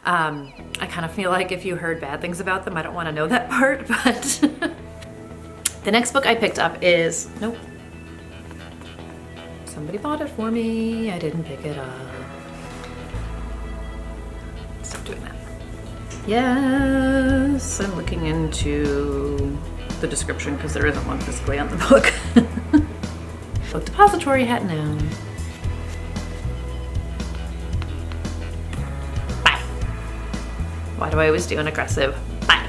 I kind of feel like if you heard bad things about them, I don't want to know that part, but the next book I picked up is, nope. Somebody bought it for me. I didn't pick it up. Stop doing that. Yes, I'm looking into the description because there isn't one physically on the book. Book depository hat now. Bye. Why do I always do an aggressive bye?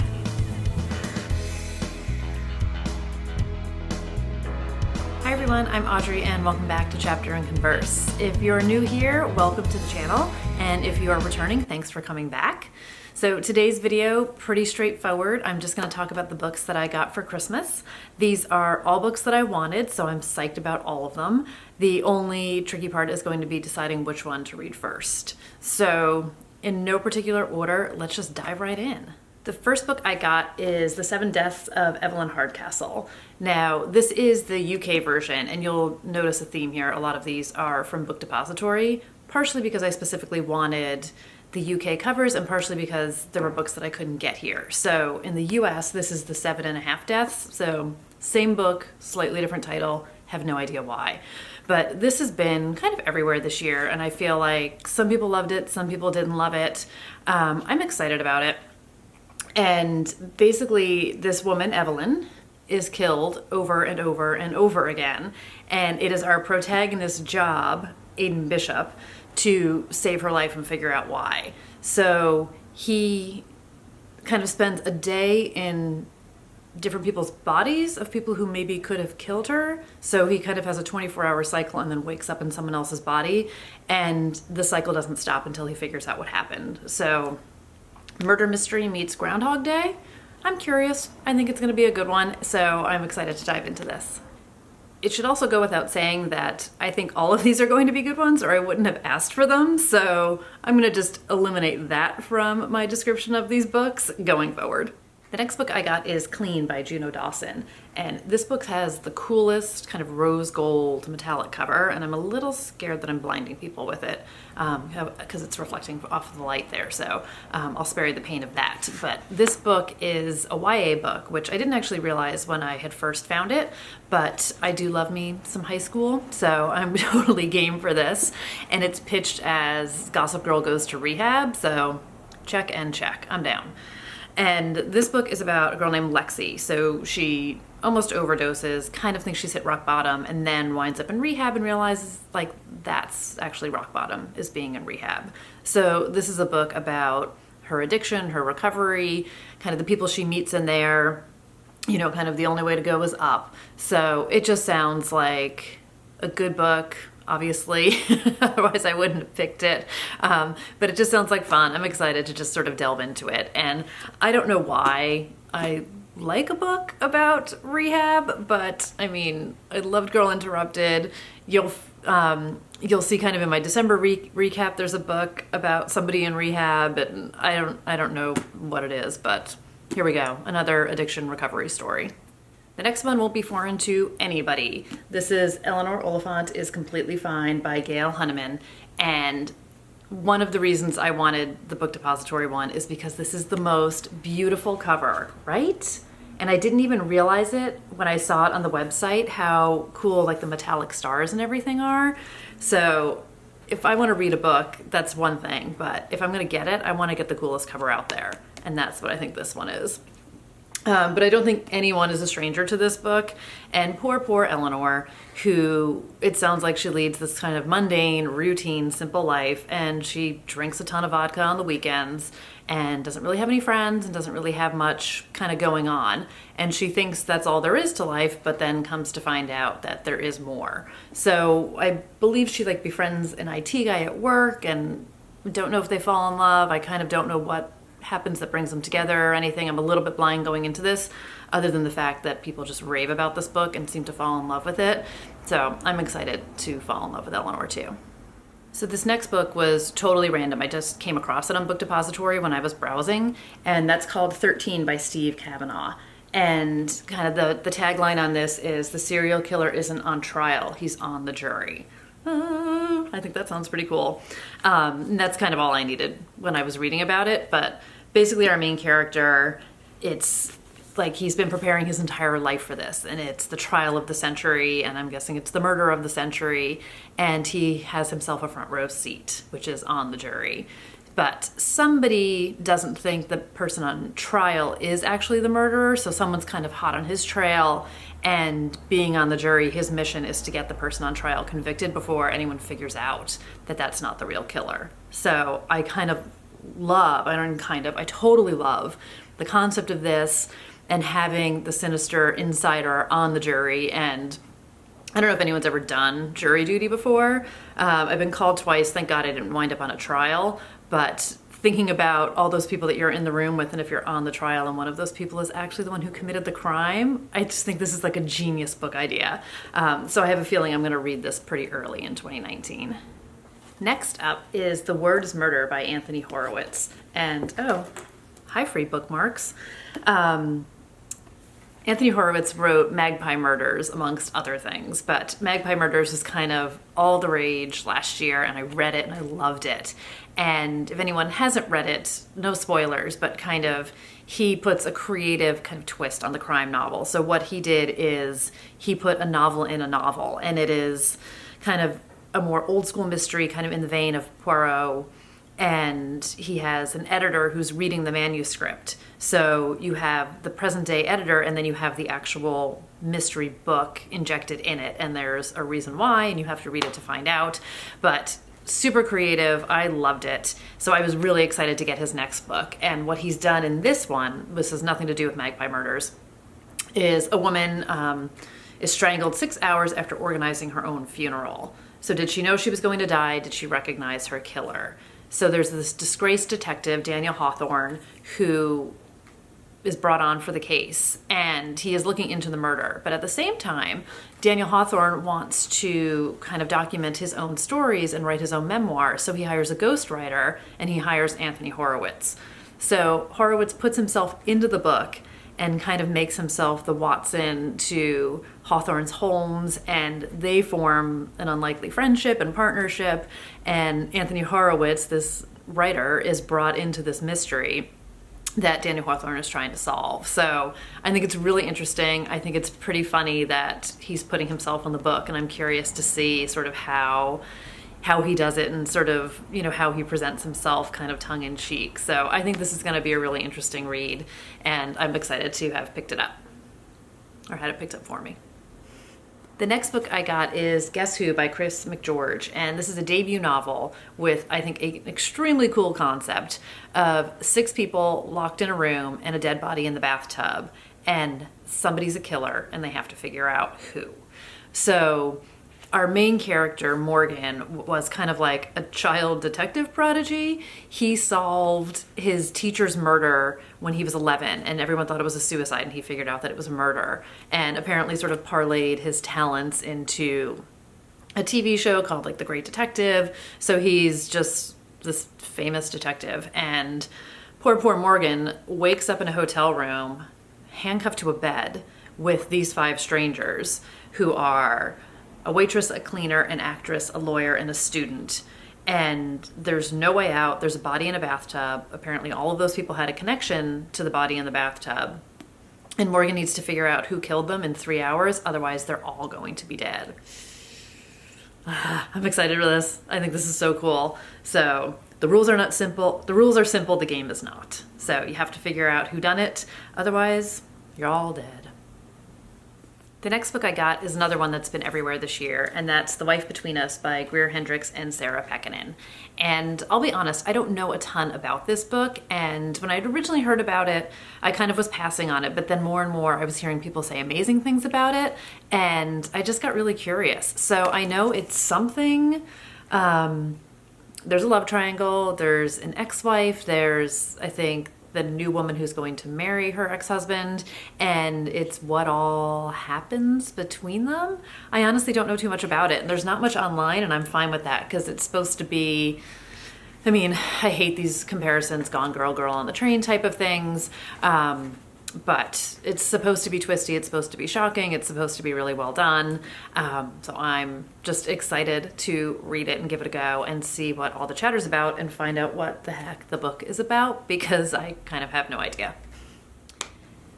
Hi everyone, I'm Audrey and welcome back to Chapter and Converse. If you're new here, welcome to the channel, and if you are returning, thanks for coming back. So today's video, pretty straightforward. I'm just gonna talk about the books that I got for Christmas. These are all books that I wanted, so I'm psyched about all of them. The only tricky part is going to be deciding which one to read first. So in no particular order, let's just dive right in. The first book I got is The 7 Deaths of Evelyn Hardcastle. Now, this is the UK version, and you'll notice a theme here. A lot of these are from Book Depository, partially because I specifically wanted the UK covers and partially because there were books that I couldn't get here. So in the US, this is The 7.5 Deaths. So same book, slightly different title, have no idea why. But this has been kind of everywhere this year, and I feel like some people loved it, some people didn't love it. I'm excited about it. And basically this woman, Evelyn, is killed over and over and over again. And it is our protagonist's job, Aidan Bishop, to save her life and figure out why. So he kind of spends a day in different people's bodies of people who maybe could have killed her. So he kind of has a 24-hour cycle and then wakes up in someone else's body. And the cycle doesn't stop until he figures out what happened. So murder mystery meets Groundhog Day. I'm curious. I think it's going to be a good one, so I'm excited to dive into this. It should also go without saying that I think all of these are going to be good ones, or I wouldn't have asked for them, so I'm going to just eliminate that from my description of these books going forward. The next book I got is Clean by Juno Dawson, and this book has the coolest kind of rose gold metallic cover, and I'm a little scared that I'm blinding people with it because it's reflecting off of the light there, so I'll spare you the pain of that. But this book is a YA book, which I didn't actually realize when I had first found it, but I do love me some high school, so I'm totally game for this, and it's pitched as Gossip Girl Goes to Rehab, so check and check, I'm down. And this book is about a girl named Lexi. So she almost overdoses, kind of thinks she's hit rock bottom, and then winds up in rehab and realizes like that's actually rock bottom, is being in rehab. So this is a book about her addiction, her recovery, kind of the people she meets in there, you know, kind of the only way to go is up. So it just sounds like a good book. Obviously, otherwise I wouldn't have picked it. But it just sounds like fun. I'm excited to just sort of delve into it. And I don't know why I like a book about rehab, but I mean, I loved Girl Interrupted. You'll see kind of in my December recap, there's a book about somebody in rehab, and I don't know what it is, but here we go. Another addiction recovery story. The next one won't be foreign to anybody. This is Eleanor, Oliphant is Completely Fine by Gail Hunneman. And one of the reasons I wanted the Book Depository one is because this is the most beautiful cover, right? And I didn't even realize it when I saw it on the website, how cool like the metallic stars and everything are. So if I want to read a book, that's one thing. But if I'm going to get it, I want to get the coolest cover out there. And that's what I think this one is. But I don't think anyone is a stranger to this book. And poor Eleanor, who it sounds like she leads this kind of mundane, routine, simple life. And she drinks a ton of vodka on the weekends and doesn't really have any friends and doesn't really have much kind of going on. And she thinks that's all there is to life, but then comes to find out that there is more. So I believe she like befriends an IT guy at work and don't know if they fall in love. I kind of don't know what happens that brings them together or anything. I'm a little bit blind going into this, other than the fact that people just rave about this book and seem to fall in love with it. So I'm excited to fall in love with Eleanor too. So this next book was totally random. I just came across it on Book Depository when I was browsing, and that's called 13 by Steve Kavanaugh. And kind of the tagline on this is, "The serial killer isn't on trial, he's on the jury." I think that sounds pretty cool. And that's kind of all I needed when I was reading about it. But basically our main character, it's like he's been preparing his entire life for this, and it's the trial of the century, and I'm guessing it's the murder of the century, and he has himself a front row seat, which is on the jury. But somebody doesn't think the person on trial is actually the murderer, so someone's kind of hot on his trail, and being on the jury, his mission is to get the person on trial convicted before anyone figures out that that's not the real killer. So I totally love the concept of this, and having the sinister insider on the jury. And I don't know if anyone's ever done jury duty before. I've been called twice. Thank God I didn't wind up on a trial. But thinking about all those people that you're in the room with, and if you're on the trial and one of those people is actually the one who committed the crime, I just think this is like a genius book idea. So I have a feeling I'm going to read this pretty early in 2019. Next up is The Word is Murder by Anthony Horowitz. And, hi, free bookmarks. Anthony Horowitz wrote Magpie Murders, amongst other things, but Magpie Murders was kind of all the rage last year, and I read it and I loved it. And if anyone hasn't read it, no spoilers, but kind of he puts a creative kind of twist on the crime novel. So what he did is he put a novel in a novel, and it is kind of a more old school mystery, kind of in the vein of Poirot. And he has an editor who's reading the manuscript. So you have the present day editor, and then you have the actual mystery book injected in it. And there's a reason why, and you have to read it to find out. But super creative. I loved it. So I was really excited to get his next book. And what he's done in this one, this has nothing to do with Magpie Murders, is a woman is strangled 6 hours after organizing her own funeral. So did she know she was going to die? Did she recognize her killer? So there's this disgraced detective, Daniel Hawthorne, who is brought on for the case, and he is looking into the murder. But at the same time, Daniel Hawthorne wants to kind of document his own stories and write his own memoir. So he hires a ghostwriter, and he hires Anthony Horowitz. So Horowitz puts himself into the book and kind of makes himself the Watson to Hawthorne's Holmes, and they form an unlikely friendship and partnership, and Anthony Horowitz, this writer, is brought into this mystery that Daniel Hawthorne is trying to solve. So I think it's really interesting. I think it's pretty funny that he's putting himself in the book, and I'm curious to see sort of how he does it, and sort of, you know, how he presents himself kind of tongue-in-cheek. So I think this is going to be a really interesting read, and I'm excited to have picked it up, or had it picked up for me. The next book I got is Guess Who by Chris McGeorge, and this is a debut novel with, I think, an extremely cool concept of 6 people locked in a room and a dead body in the bathtub, and somebody's a killer, and they have to figure out who. So our main character, Morgan, was kind of like a child detective prodigy. He solved his teacher's murder when he was 11, and everyone thought it was a suicide, and he figured out that it was a murder, and apparently sort of parlayed his talents into a TV show called like The Great Detective. So he's just this famous detective, and poor Morgan wakes up in a hotel room, handcuffed to a bed with these 5 strangers who are a waitress, a cleaner, an actress, a lawyer, and a student. And there's no way out. There's a body in a bathtub. Apparently all of those people had a connection to the body in the bathtub. And Morgan needs to figure out who killed them in 3 hours. Otherwise, they're all going to be dead. I'm excited for this. I think this is so cool. So the rules are not simple. The rules are simple. The game is not. So you have to figure out who done it. Otherwise, you're all dead. The next book I got is another one that's been everywhere this year, and that's The Wife Between Us by Greer Hendricks and Sarah Pekkanen. And I'll be honest, I don't know a ton about this book, and when I'd originally heard about it, I kind of was passing on it, but then more and more I was hearing people say amazing things about it, and I just got really curious. So I know it's something, there's a love triangle, there's an ex-wife, there's, I think, the new woman who's going to marry her ex-husband, and it's what all happens between them. I honestly don't know too much about it, and there's not much online, and I'm fine with that because it's supposed to be, I mean, I hate these comparisons, Gone Girl, Girl on the Train type of things, but it's supposed to be twisty, it's supposed to be shocking, it's supposed to be really well done. So I'm just excited to read it and give it a go and see what all the chatter's about and find out what the heck the book is about, because I kind of have no idea.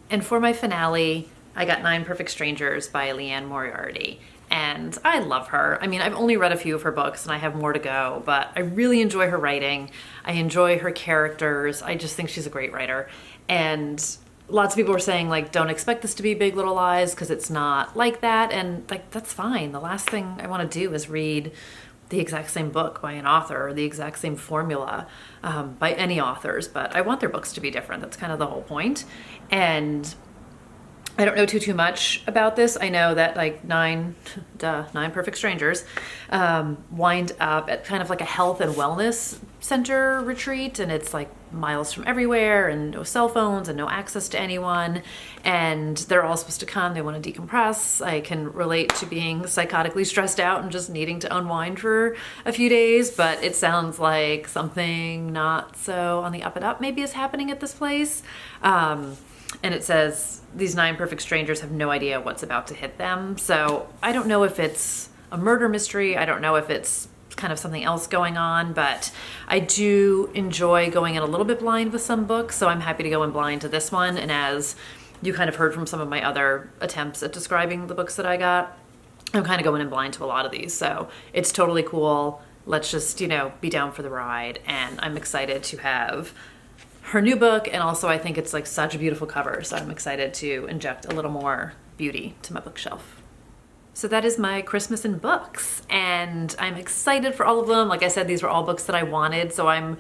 And for my finale, I got 9 Perfect Strangers by Liane Moriarty. And I love her. I mean, I've only read a few of her books and I have more to go, but I really enjoy her writing. I enjoy her characters. I just think she's a great writer. And lots of people were saying, like, don't expect this to be Big Little Lies because it's not like that. And like, that's fine. The last thing I want to do is read the exact same book by an author or the exact same formula by any authors, but I want their books to be different. That's kind of the whole point. And I don't know too much about this. I know that like 9 Perfect Strangers wind up at kind of like a health and wellness center retreat, and it's like miles from everywhere and no cell phones and no access to anyone, and they're all supposed to come. They want to decompress. I can relate to being psychotically stressed out and just needing to unwind for a few days, but it sounds like something not so on the up and up maybe is happening at this place. And it says these 9 perfect strangers have no idea what's about to hit them. So I don't know if it's a murder mystery. I don't know if it's kind of something else going on, but I do enjoy going in a little bit blind with some books. So I'm happy to go in blind to this one. And as you kind of heard from some of my other attempts at describing the books that I got, I'm kind of going in blind to a lot of these. So it's totally cool. Let's just, you know, be down for the ride. And I'm excited to have her new book, and also I think it's like such a beautiful cover, so I'm excited to inject a little more beauty to my bookshelf. So that is my Christmas in books, and I'm excited for all of them. Like I said, these were all books that I wanted, so I'm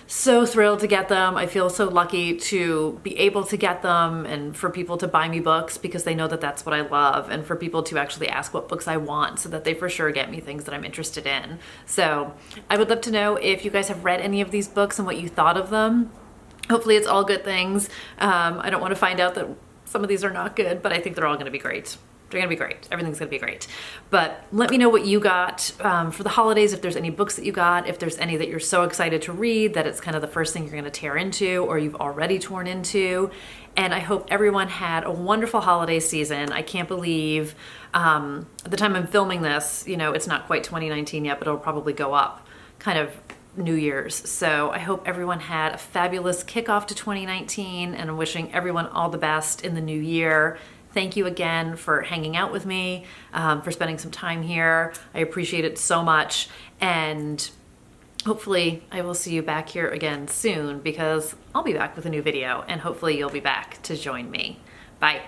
so thrilled to get them. I feel so lucky to be able to get them, and for people to buy me books because they know that that's what I love, and for people to actually ask what books I want so that they for sure get me things that I'm interested in. So I would love to know if you guys have read any of these books and what you thought of them. Hopefully it's all good things. I don't want to find out that some of these are not good, but I think they're all going to be great. They're going to be great. Everything's going to be great. But let me know what you got for the holidays, if there's any books that you got, if there's any that you're so excited to read that it's kind of the first thing you're going to tear into or you've already torn into. And I hope everyone had a wonderful holiday season. I can't believe at the time I'm filming this, you know, it's not quite 2019 yet, but it'll probably go up kind of New Year's. So I hope everyone had a fabulous kickoff to 2019, and I'm wishing everyone all the best in the new year. Thank you again for hanging out with me, for spending some time here. I appreciate it so much, and hopefully I will see you back here again soon, because I'll be back with a new video, and hopefully you'll be back to join me. Bye.